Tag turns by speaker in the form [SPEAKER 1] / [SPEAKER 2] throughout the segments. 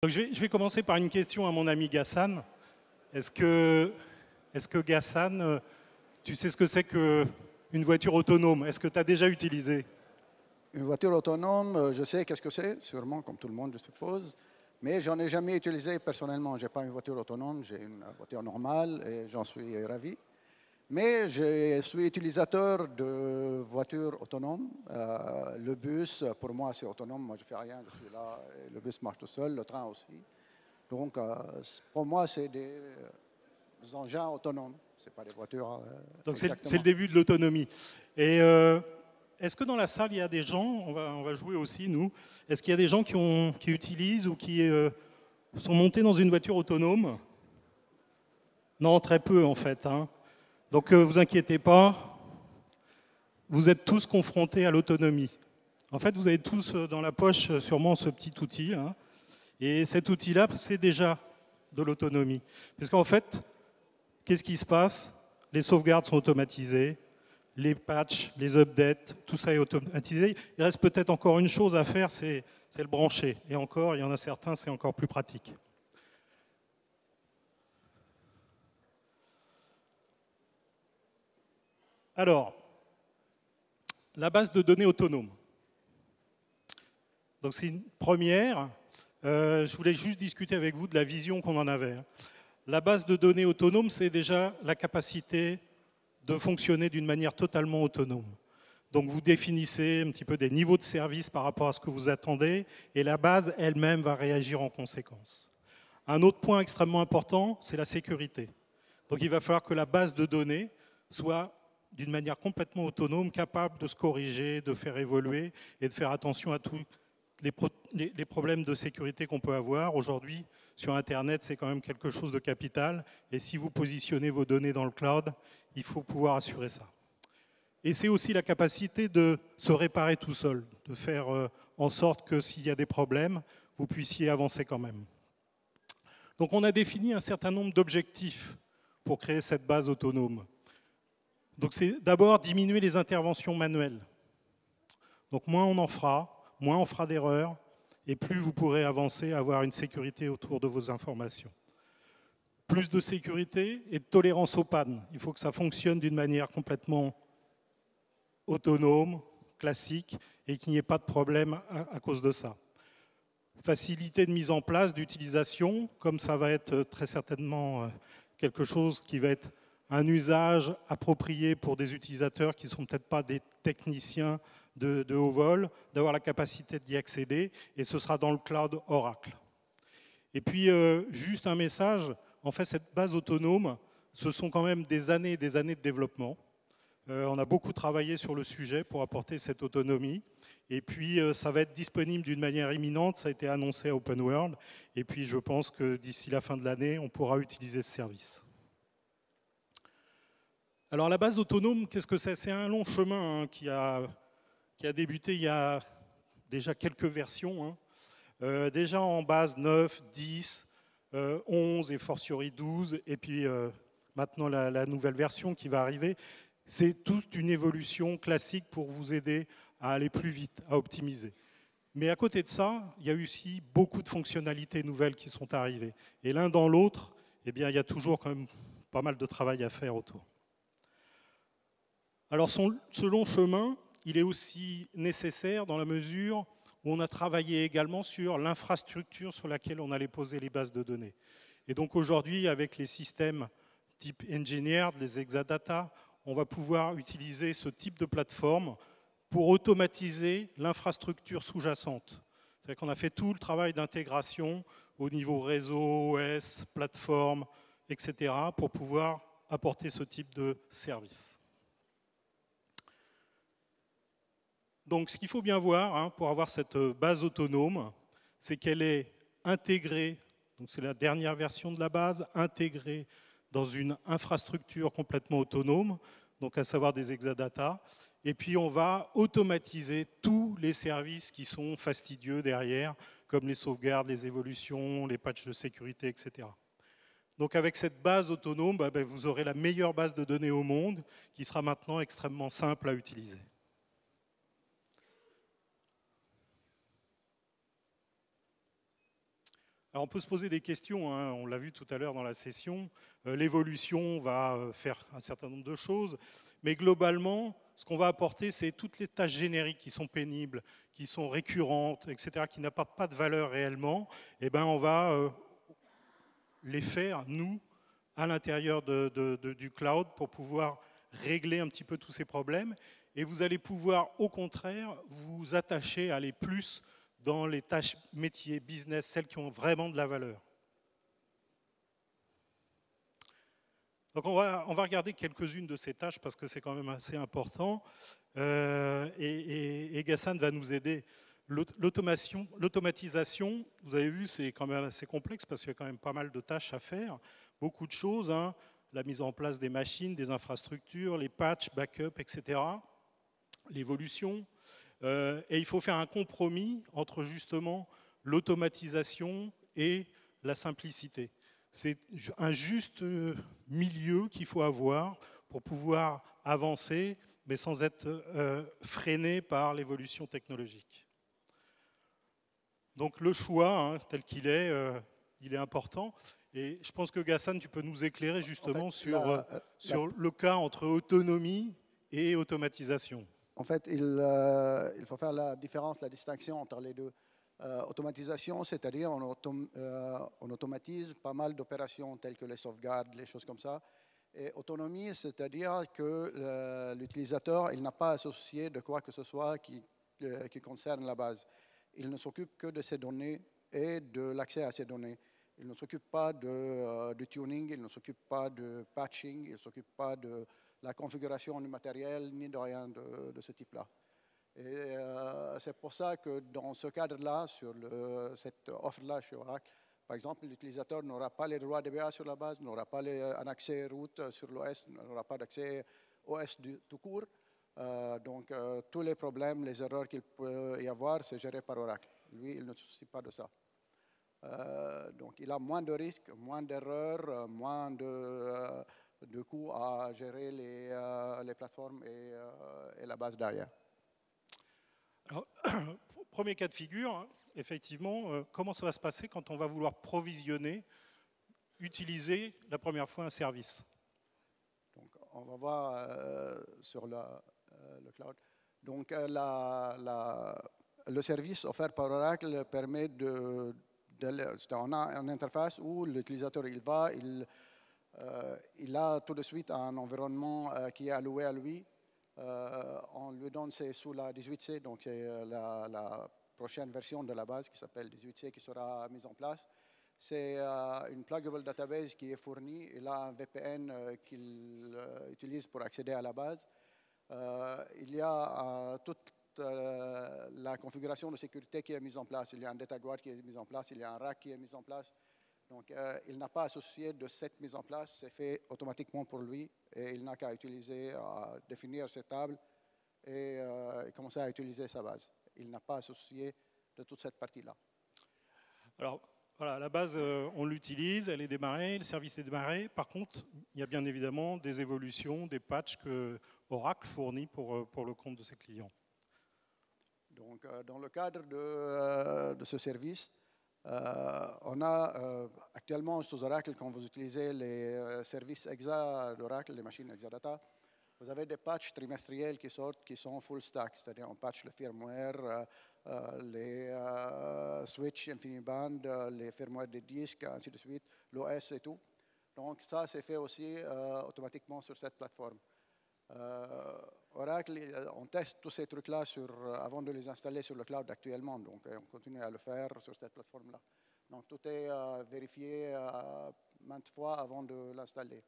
[SPEAKER 1] Donc je vais commencer par une question à mon ami Ghassan. Est-ce que Ghassan, tu sais ce que c'est qu'une voiture autonome? Est-ce que tu as déjà utilisé?
[SPEAKER 2] Une voiture autonome, je sais qu'est-ce que c'est, sûrement comme tout le monde, je suppose, mais j'en ai jamais utilisé personnellement. J'ai pas une voiture autonome, j'ai une voiture normale et j'en suis ravi. Mais je suis utilisateur de voitures autonomes. Le bus, pour moi, c'est autonome. Moi, je fais rien, je suis là. Et le bus marche tout seul, le train aussi. Donc, pour moi, c'est des engins autonomes. C'est pas des voitures
[SPEAKER 1] Donc c'est le
[SPEAKER 2] exactement.
[SPEAKER 1] début de l'autonomie. Et est-ce que dans la salle, il y a des gens, on va jouer aussi, nous, est-ce qu'il y a des gens qui utilisent ou qui sont montés dans une voiture autonome? Non, très peu en fait. Hein. Donc vous inquiétez pas, vous êtes tous confrontés à l'autonomie. En fait, vous avez tous dans la poche sûrement ce petit outil. Hein, et cet outil-là, c'est déjà de l'autonomie. Parce qu'en fait, qu'est-ce qui se passe? Les sauvegardes sont automatisées, les patchs, les updates, tout ça est automatisé. Il reste peut-être encore une chose à faire, c'est le brancher. Et encore, il y en a certains, c'est encore plus pratique. Alors, la base de données autonome. Donc c'est une première. Je voulais juste discuter avec vous de la vision qu'on en avait. La base de données autonome, c'est déjà la capacité de fonctionner d'une manière totalement autonome. Donc vous définissez un petit peu des niveaux de service par rapport à ce que vous attendez, et la base elle-même va réagir en conséquence. Un autre point extrêmement important, c'est la sécurité. Donc il va falloir que la base de données soit d'une manière complètement autonome, capable de se corriger, de faire évoluer et de faire attention à tous les problèmes de sécurité qu'on peut avoir. Aujourd'hui, sur Internet, c'est quand même quelque chose de capital. Et si vous positionnez vos données dans le cloud, il faut pouvoir assurer ça. Et c'est aussi la capacité de se réparer tout seul, de faire en sorte que s'il y a des problèmes, vous puissiez avancer quand même. Donc on a défini un certain nombre d'objectifs pour créer cette base autonome. Donc c'est d'abord diminuer les interventions manuelles. Donc moins on en fera, moins on fera d'erreurs, et plus vous pourrez avancer, avoir une sécurité autour de vos informations. Plus de sécurité et de tolérance aux pannes. Il faut que ça fonctionne d'une manière complètement autonome, classique, et qu'il n'y ait pas de problème à cause de ça. Facilité de mise en place, d'utilisation, comme ça va être très certainement quelque chose qui va être un usage approprié pour des utilisateurs qui ne sont peut-être pas des techniciens de haut vol, d'avoir la capacité d'y accéder, et ce sera dans le cloud Oracle. Et puis, juste un message, en fait, cette base autonome, ce sont quand même des années et des années de développement. On a beaucoup travaillé sur le sujet pour apporter cette autonomie. Et puis, ça va être disponible d'une manière imminente. Ça a été annoncé à Open World. Et puis, je pense que d'ici la fin de l'année, on pourra utiliser ce service. Alors, la base autonome, qu'est-ce que c'est? C'est un long chemin hein, qui a débuté il y a déjà quelques versions. Hein. Déjà en base 9, 10, 11 et fortiori 12. Et puis, maintenant, la nouvelle version qui va arriver. C'est toute une évolution classique pour vous aider à aller plus vite, à optimiser. Mais à côté de ça, il y a aussi beaucoup de fonctionnalités nouvelles qui sont arrivées. Et l'un dans l'autre, eh bien, il y a toujours quand même pas mal de travail à faire autour. Alors, ce long chemin, il est aussi nécessaire dans la mesure où on a travaillé également sur l'infrastructure sur laquelle on allait poser les bases de données. Et donc aujourd'hui, avec les systèmes type Engineered, les Exadata, on va pouvoir utiliser ce type de plateforme pour automatiser l'infrastructure sous-jacente. C'est-à-dire qu'on a fait tout le travail d'intégration au niveau réseau, OS, plateforme, etc., pour pouvoir apporter ce type de service. Donc ce qu'il faut bien voir hein, pour avoir cette base autonome, c'est qu'elle est intégrée, donc c'est la dernière version de la base, intégrée dans une infrastructure complètement autonome, donc à savoir des Exadata, et puis on va automatiser tous les services qui sont fastidieux derrière, comme les sauvegardes, les évolutions, les patchs de sécurité, etc. Donc avec cette base autonome, vous aurez la meilleure base de données au monde, qui sera maintenant extrêmement simple à utiliser. Alors on peut se poser des questions, hein, on l'a vu tout à l'heure dans la session, l'évolution va faire un certain nombre de choses, mais globalement, ce qu'on va apporter, c'est toutes les tâches génériques qui sont pénibles, qui sont récurrentes, etc., qui n'apportent pas de valeur réellement, et ben on va les faire, nous, à l'intérieur du cloud pour pouvoir régler un petit peu tous ces problèmes. Et vous allez pouvoir, au contraire, vous attacher à aller plus dans les tâches métiers, business, celles qui ont vraiment de la valeur. Donc on va regarder quelques-unes de ces tâches parce que c'est quand même assez important. Et Ghassan va nous aider. L'automatisation, vous avez vu, c'est quand même assez complexe parce qu'il y a quand même pas mal de tâches à faire, beaucoup de choses, hein, la mise en place des machines, des infrastructures, les patchs, backup, etc., l'évolution. Et il faut faire un compromis entre justement l'automatisation et la simplicité. C'est un juste milieu qu'il faut avoir pour pouvoir avancer, mais sans être freiné par l'évolution technologique. Donc le choix, hein, tel qu'il est, il est important. Et je pense que Ghassan, tu peux nous éclairer justement sur le cas entre autonomie et automatisation.
[SPEAKER 2] En fait, il faut faire la différence, la distinction entre les deux. Automatisation, c'est-à-dire on automatise pas mal d'opérations telles que les sauvegardes, les choses comme ça. Et autonomie, c'est-à-dire que l'utilisateur, il n'a pas associé de quoi que ce soit qui concerne la base. Il ne s'occupe que de ces données et de l'accès à ces données. Il ne s'occupe pas de tuning, il ne s'occupe pas de patching, il ne s'occupe pas de la configuration du matériel, ni de rien de ce type-là. Et c'est pour ça que dans ce cadre-là, sur cette offre-là chez Oracle, par exemple, l'utilisateur n'aura pas les droits DBA sur la base, n'aura pas un accès route sur l'OS, n'aura pas d'accès OS tout court. Donc, tous les problèmes, les erreurs qu'il peut y avoir, c'est géré par Oracle. Lui, il ne se soucie pas de ça. Donc, il a moins de risques, moins d'erreurs, moins de coûts à gérer les plateformes et la base derrière.
[SPEAKER 1] Alors, premier cas de figure, hein, effectivement, comment ça va se passer quand on va vouloir provisionner, utiliser la première fois un service?
[SPEAKER 2] Donc, on va voir sur le cloud. Donc, le service offert par Oracle permet on a une interface où l'utilisateur il a tout de suite un environnement qui est alloué à lui. On lui donne, c'est sous la 18C, donc c'est la prochaine version de la base qui s'appelle 18C qui sera mise en place. C'est une pluggable database qui est fournie. Il a un VPN qu'il utilise pour accéder à la base. Il y a toute la configuration de sécurité qui est mise en place. Il y a un data guard qui est mis en place, il y a un rack qui est mis en place. Donc, il n'a pas associé de cette mise en place, c'est fait automatiquement pour lui et il n'a qu'à utiliser, définir ses tables et commencer à utiliser sa base. Il n'a pas associé de toute cette partie-là.
[SPEAKER 1] Alors, voilà, la base, on l'utilise, elle est démarrée, le service est démarré. Par contre, il y a bien évidemment des évolutions, des patchs que Oracle fournit pour le compte de ses clients. Donc,
[SPEAKER 2] dans le cadre de ce service, on a actuellement sous Oracle, quand vous utilisez les services Exa d'Oracle, les machines Exadata, vous avez des patchs trimestriels qui sortent qui sont full stack, c'est-à-dire on patch le firmware, les switch InfiniBand, les firmware des disques, ainsi de suite, l'OS et tout. Donc ça, c'est fait aussi automatiquement sur cette plateforme. Oracle, on teste tous ces trucs-là avant de les installer sur le cloud actuellement, donc on continue à le faire sur cette plateforme-là. Donc tout est vérifié maintes fois avant de l'installer.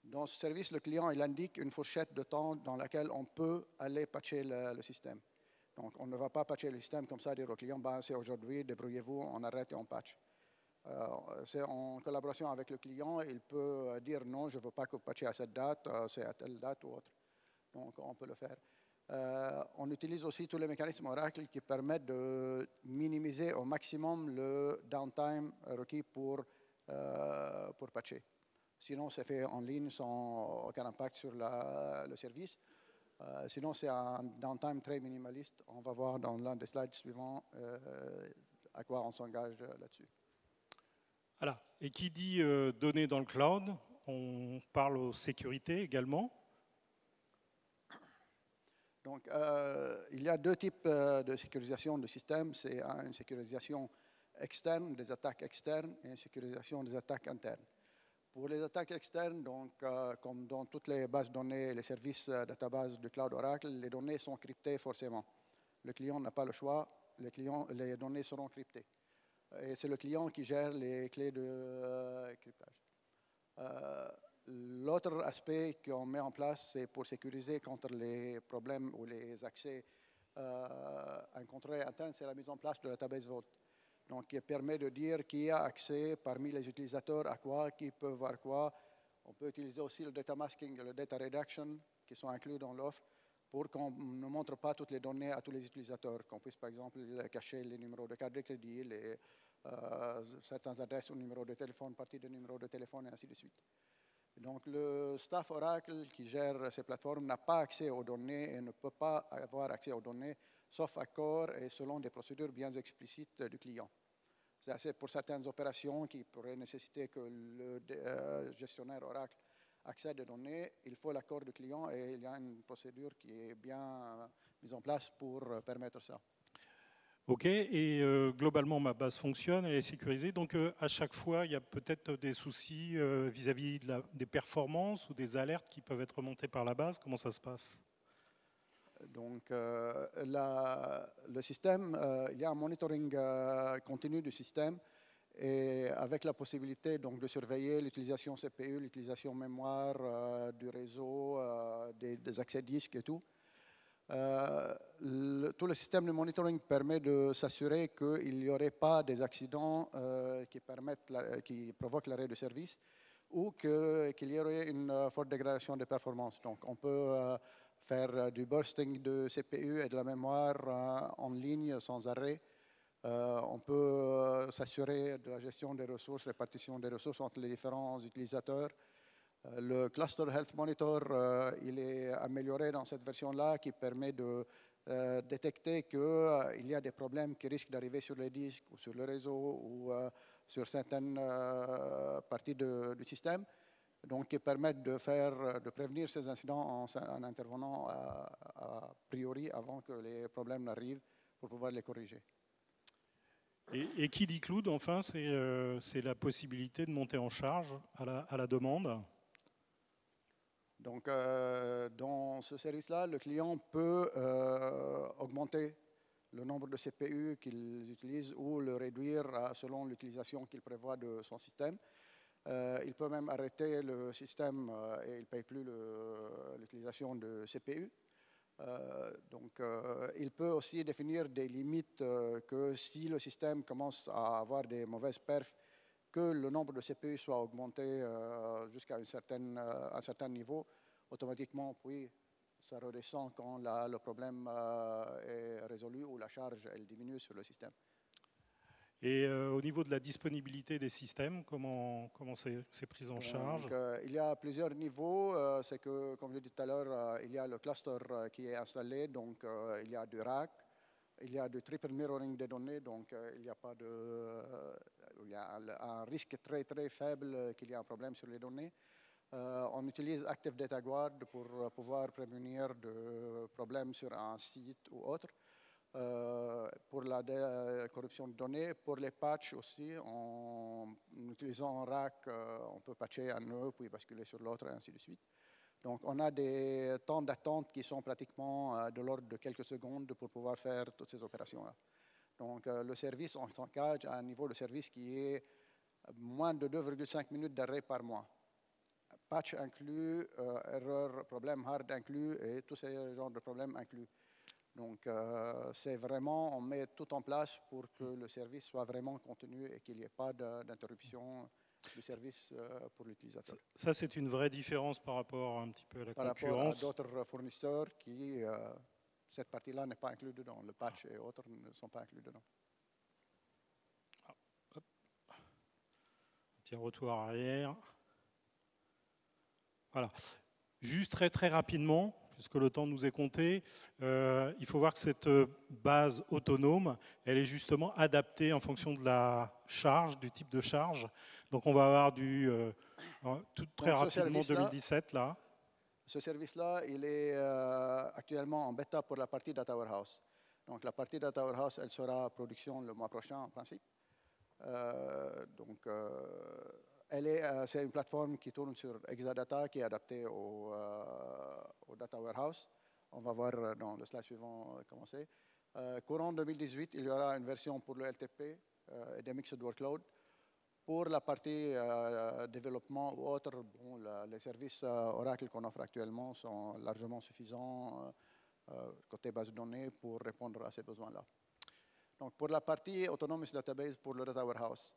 [SPEAKER 2] Dans ce service, le client il indique une fourchette de temps dans laquelle on peut aller patcher le système. Donc on ne va pas patcher le système comme ça, dire au client, bah, c'est aujourd'hui, débrouillez-vous, on arrête et on patch. C'est en collaboration avec le client, il peut dire non, je ne veux pas que vous patchiez à cette date, c'est à telle date ou autre. Donc on peut le faire. On utilise aussi tous les mécanismes Oracle qui permettent de minimiser au maximum le downtime requis pour patcher. Sinon, c'est fait en ligne sans aucun impact sur le service. Sinon, c'est un downtime très minimaliste. On va voir dans l'un des slides suivants à quoi on s'engage là-dessus.
[SPEAKER 1] Et qui dit données dans le cloud, on parle aux sécurités également.
[SPEAKER 2] Donc, il y a deux types de sécurisation de système. C'est une sécurisation externe, des attaques externes, et une sécurisation des attaques internes. Pour les attaques externes, donc, comme dans toutes les bases de données et les services database de Cloud Oracle, les données sont cryptées forcément. Le client n'a pas le choix, les données seront cryptées. Et c'est le client qui gère les clés de cryptage. L'autre aspect qu'on met en place, c'est pour sécuriser contre les problèmes ou les accès incontrôlés internes, c'est la mise en place de la database Vault. Donc, qui permet de dire qui a accès parmi les utilisateurs à quoi, qui peut voir quoi. On peut utiliser aussi le data masking et le data reduction qui sont inclus dans l'offre pour qu'on ne montre pas toutes les données à tous les utilisateurs, qu'on puisse par exemple cacher les numéros de carte de crédit, certaines adresses ou numéros de téléphone, partie de numéros de téléphone et ainsi de suite. Donc le staff Oracle qui gère ces plateformes n'a pas accès aux données et ne peut pas avoir accès aux données sauf accord et selon des procédures bien explicites du client. C'est pour certaines opérations qui pourraient nécessiter que le gestionnaire Oracle accède aux données, il faut l'accord du client et il y a une procédure qui est bien mise en place pour permettre ça.
[SPEAKER 1] Ok, et globalement, ma base fonctionne, elle est sécurisée. Donc, à chaque fois, il y a peut-être des soucis vis-à-vis des performances ou des alertes qui peuvent être remontées par la base. Comment ça se passe?
[SPEAKER 2] Donc, le système, il y a un monitoring continu du système et avec la possibilité donc, de surveiller l'utilisation CPU, l'utilisation mémoire du réseau, des accès disques et tout. Tout le système de monitoring permet de s'assurer qu'il n'y aurait pas des accidents qui provoquent l'arrêt de service ou qu'il y aurait une forte dégradation des performances. Donc, on peut faire du bursting de CPU et de la mémoire en ligne sans arrêt. On peut s'assurer de la gestion des ressources, répartition des ressources entre les différents utilisateurs. Le Cluster Health Monitor, il est amélioré dans cette version-là qui permet de détecter qu'il y a des problèmes qui risquent d'arriver sur les disques ou sur le réseau ou sur certaines parties du système. Donc, qui permettent de prévenir ces incidents en intervenant a priori avant que les problèmes n'arrivent pour pouvoir les corriger.
[SPEAKER 1] Et qui dit cloud, enfin, c'est la possibilité de monter en charge à la demande.
[SPEAKER 2] Donc, dans ce service-là, le client peut augmenter le nombre de CPU qu'il utilise ou le réduire selon l'utilisation qu'il prévoit de son système. Il peut même arrêter le système et il ne paye plus l'utilisation de CPU. Donc, il peut aussi définir des limites que si le système commence à avoir des mauvaises perfs, que le nombre de CPU soit augmenté jusqu'à un certain niveau, automatiquement, puis ça redescend quand le problème est résolu ou la charge elle diminue sur le système.
[SPEAKER 1] Et au niveau de la disponibilité des systèmes, comment c'est pris en charge?
[SPEAKER 2] Il y a plusieurs niveaux. C'est que, comme je l'ai dit tout à l'heure, il y a le cluster qui est installé, donc il y a du rack, il y a du triple mirroring des données, donc il y a un risque très très faible qu'il y ait un problème sur les données. On utilise Active Data Guard pour pouvoir prévenir de problèmes sur un site ou autre. Pour la corruption de données, pour les patchs aussi, en utilisant un rack, on peut patcher un nœud, puis basculer sur l'autre, et ainsi de suite. Donc, on a des temps d'attente qui sont pratiquement de l'ordre de quelques secondes pour pouvoir faire toutes ces opérations-là. Donc, le service, on s'engage à un niveau de service qui est moins de 2,5 minutes d'arrêt par mois. Patch inclus, erreur, problème hard inclus, et tous ces genres de problèmes inclus. Donc, c'est vraiment, on met tout en place pour que le service soit vraiment continu et qu'il n'y ait pas d'interruption du service pour l'utilisateur.
[SPEAKER 1] Ça, c'est une vraie différence par rapport un petit peu à la concurrence.
[SPEAKER 2] Par rapport à d'autres fournisseurs qui, cette partie-là n'est pas inclue dedans. Le patch et autres ne sont pas inclus dedans.
[SPEAKER 1] Hop. Un petit retour arrière. Voilà. Juste très rapidement, puisque le temps nous est compté. Il faut voir que cette base autonome, elle est justement adaptée en fonction de la charge, du type de charge. Donc on va avoir très rapidement 2017 là.
[SPEAKER 2] Ce service-là, il est actuellement en bêta pour la partie Data Warehouse. Donc la partie Data Warehouse, elle sera en production le mois prochain en principe. C'est une plateforme qui tourne sur Exadata, qui est adaptée au Data Warehouse. On va voir dans le slide suivant comment c'est. Courant 2018, il y aura une version pour le LTP et des Mixed Workload. Pour la partie développement ou autre, bon, les services Oracle qu'on offre actuellement sont largement suffisants côté base de données pour répondre à ces besoins-là. Donc pour la partie Autonomous Database pour le Data Warehouse,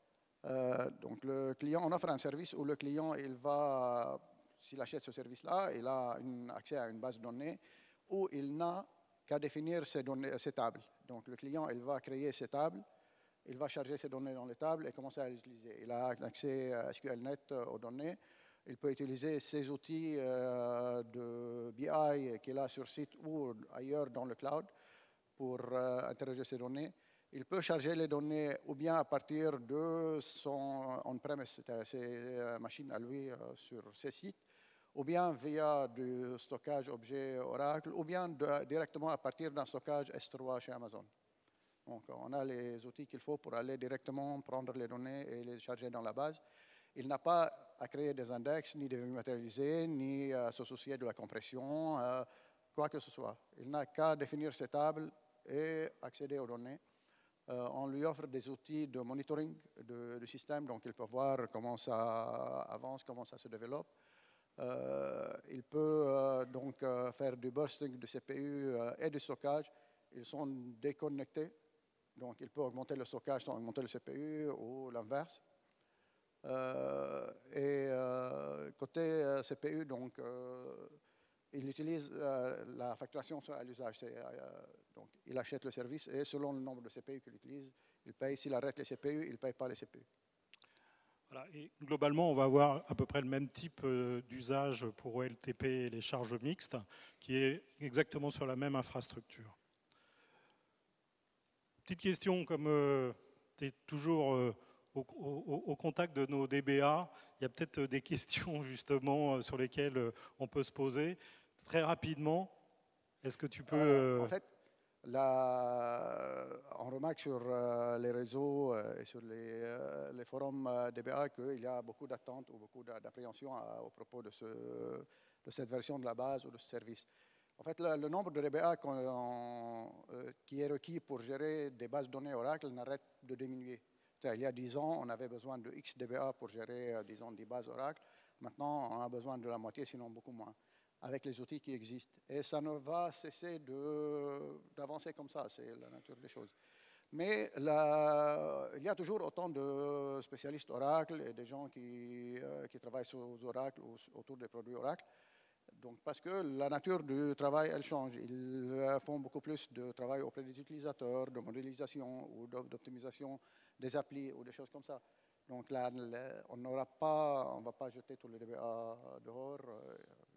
[SPEAKER 2] donc le client, on offre un service où le client, s'il achète ce service-là, il a accès à une base de données où il n'a qu'à définir ses tables. Donc le client, il va créer ses tables. Il va charger ces données dans les tables et commencer à les utiliser. Il a accès à SQLnet aux données. Il peut utiliser ces outils de BI qu'il a sur site ou ailleurs dans le cloud pour interroger ces données. Il peut charger les données ou bien à partir de son on-premise, c'est-à-dire ses machines à lui sur ses sites, ou bien via du stockage objet Oracle, ou bien directement à partir d'un stockage S3 chez Amazon. Donc, on a les outils qu'il faut pour aller directement prendre les données et les charger dans la base. Il n'a pas à créer des index, ni de matérialiser, ni à se soucier de la compression, quoi que ce soit. Il n'a qu'à définir ses tables et accéder aux données. On lui offre des outils de monitoring du système, donc il peut voir comment ça avance, comment ça se développe. Il peut donc faire du bursting de CPU et du stockage. Ils sont déconnectés. Donc, il peut augmenter le stockage sans augmenter le CPU ou l'inverse. Côté CPU, donc, il utilise la facturation à l'usage. Donc, il achète le service et selon le nombre de CPU qu'il utilise, il paye. S'il arrête les CPU, il ne paye pas les CPU.
[SPEAKER 1] Voilà, et globalement, on va avoir à peu près le même type d'usage pour OLTP et les charges mixtes, qui est exactement sur la même infrastructure. Petite question, comme tu es toujours au contact de nos DBA, il y a peut-être des questions justement sur lesquelles on peut se poser. Très rapidement, est-ce que tu peux...
[SPEAKER 2] En fait, on remarque sur les réseaux et sur les forums DBA qu'il y a beaucoup d'attentes ou beaucoup d'appréhension au propos de cette version de la base ou de ce service. En fait, le nombre de DBA qui est requis pour gérer des bases de données Oracle n'arrête de diminuer. Il y a 10 ans, on avait besoin de X DBA pour gérer, disons, des bases Oracle. Maintenant, on a besoin de la moitié, sinon beaucoup moins, avec les outils qui existent. Et ça ne va cesser d'avancer comme ça, c'est la nature des choses. Mais il y a toujours autant de spécialistes Oracle et des gens qui travaillent sur Oracle ou autour des produits Oracle. Donc, parce que la nature du travail, elle change. Ils font beaucoup plus de travail auprès des utilisateurs, de modélisation ou d'optimisation des applis ou des choses comme ça. Donc là, on ne va pas jeter tous les DBA dehors.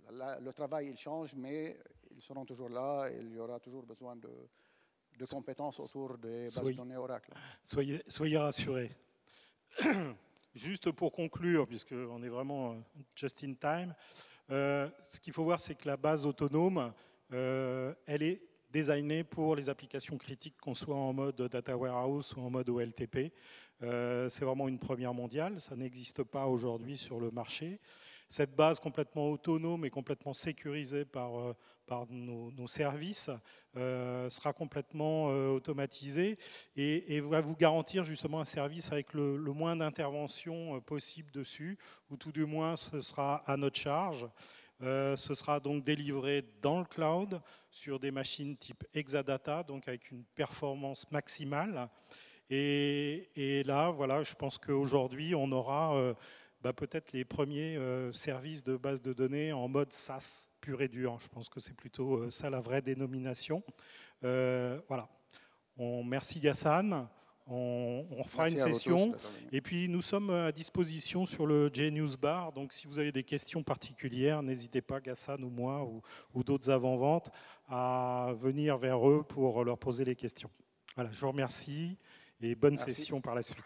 [SPEAKER 2] Le travail, il change, mais ils seront toujours là et il y aura toujours besoin de compétences autour des bases de données Oracle.
[SPEAKER 1] Soyez rassurés. Juste pour conclure, puisqu'on est vraiment just in time, ce qu'il faut voir, c'est que la base autonome, elle est designée pour les applications critiques, qu'on soit en mode Data Warehouse ou en mode OLTP. C'est vraiment une première mondiale, ça n'existe pas aujourd'hui sur le marché. Cette base complètement autonome et complètement sécurisée par nos services sera complètement automatisée et va vous garantir justement un service avec le moins d'intervention possible dessus, ou tout du moins ce sera à notre charge. Ce sera donc délivré dans le cloud sur des machines type Exadata, donc avec une performance maximale. Et là, voilà, je pense qu'aujourd'hui, on aura peut-être les premiers services de base de données en mode SaaS pur et dur. Je pense que c'est plutôt ça la vraie dénomination. Voilà. Merci Ghassan. on fera
[SPEAKER 2] Merci
[SPEAKER 1] une
[SPEAKER 2] à vous
[SPEAKER 1] session.
[SPEAKER 2] tous d'être venus.
[SPEAKER 1] Et puis, nous sommes à disposition sur le JNews Bar. Donc, si vous avez des questions particulières, n'hésitez pas, Gassan ou moi, ou d'autres avant-ventes, à venir vers eux pour leur poser les questions. Voilà, je vous remercie et bonne
[SPEAKER 2] Merci.
[SPEAKER 1] session par la suite.